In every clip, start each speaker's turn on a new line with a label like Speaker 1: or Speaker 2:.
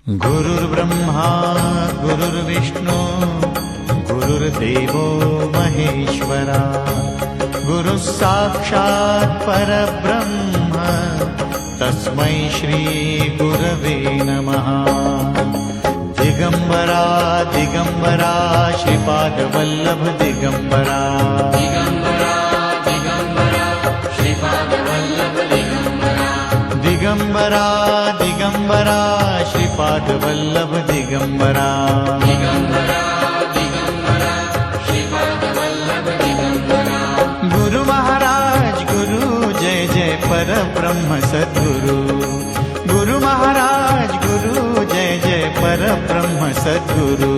Speaker 1: गुरुर्ब्रह्मा गुरुर्विष्णु गुरुर्देवो महेश्वरा, गुरुः साक्षात् परब्रह्म तस्मै श्री गुरवे नमः। दिगंबरा दिगंबरा श्रीपादवल्लभ दिगंबरा, दिगंबरा दिगंबरा श्रीपादवल्लभ दिगंबरा, गुरु महाराज गुरु जय जय परब्रह्म सद्गुरु, गुरु महाराज गुरु जय जय परब्रह्म सद्गुरु।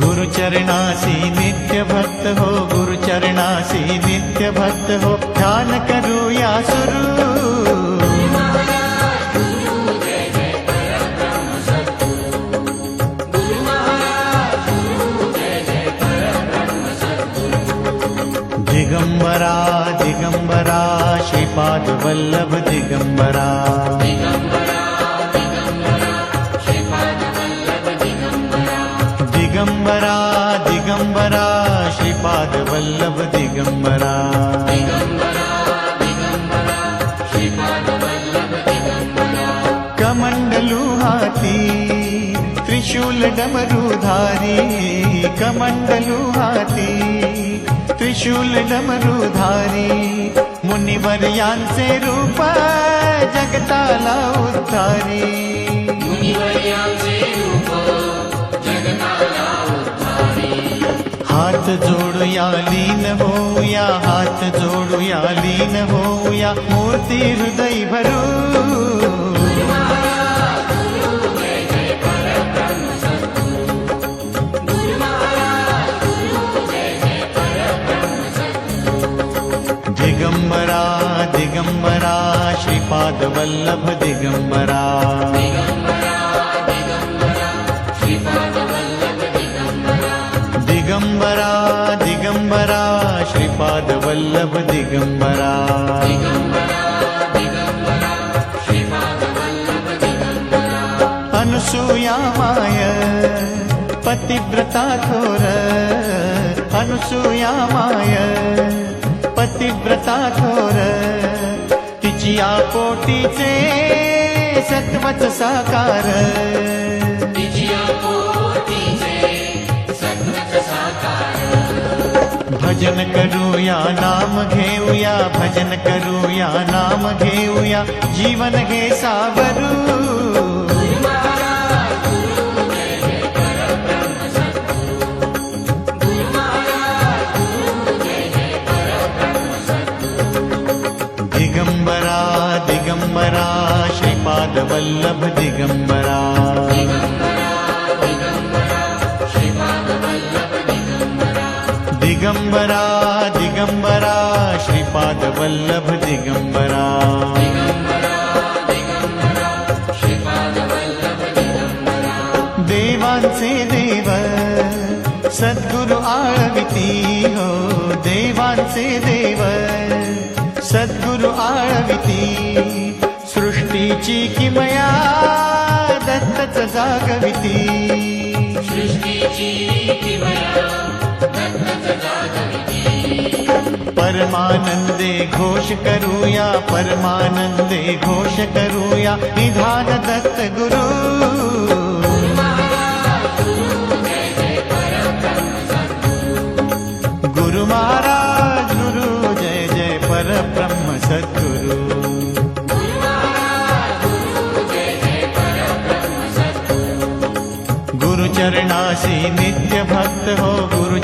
Speaker 1: गुरु चरणासी नित्य भक्त हो, गुरु चरणासी नित्य भक्त हो, ध्यान करूया सुरू। दिगंबरा दिगंबरा श्रीपादवल्लभ दिगंबरा, दिगंबरा दिगंबरा श्रीपादवल्लभ दिगंबरा, कमंडलू हाथी त्रिशूल डमरूधारी, कमंडलू हाथी त्रिशूल डमरूधारी, मुनिवर्यांचे रूप जगताला उद्धारी। हात जोडूया लीन होऊया, हात जोडूया लीन होऊया, मूर्ती हृदय भरू। दिगंबरा दिगंबरा श्रीपादवल्लभ दिगंबरा, दिगंबरा दिगंबरा श्रीपादवल्लभ दिगंबरा, अनुसूया माय पतिव्रता थोर, अनुसूया माय पतिव्रता थोर, तिचिया पोटीचे सत्वच साकार। भजन करूया नाम घेऊया, भजन करूया नाम घेऊया, जीवन घे सावरू। दिगंबरा दिगंबरा श्रीपादवल्लभ दिगंबरा, दिगंबरा दिगंबरा श्रीपादवल्लभ दिगंबरा, देवांचे देव सद्गुरु आळविती हो, देवांचे देव सद्गुरु आळविती, सृष्टीची किमया दत्तच जागविती। परमानंदे घोष करूया, परमानंदे घोष करूया, निधान दत्त गुरु। गुरु महाराज गुरु जय जय परब्रह्म सद्गुरु, गुरु चरणासी नित्य भक्त हो, गुरु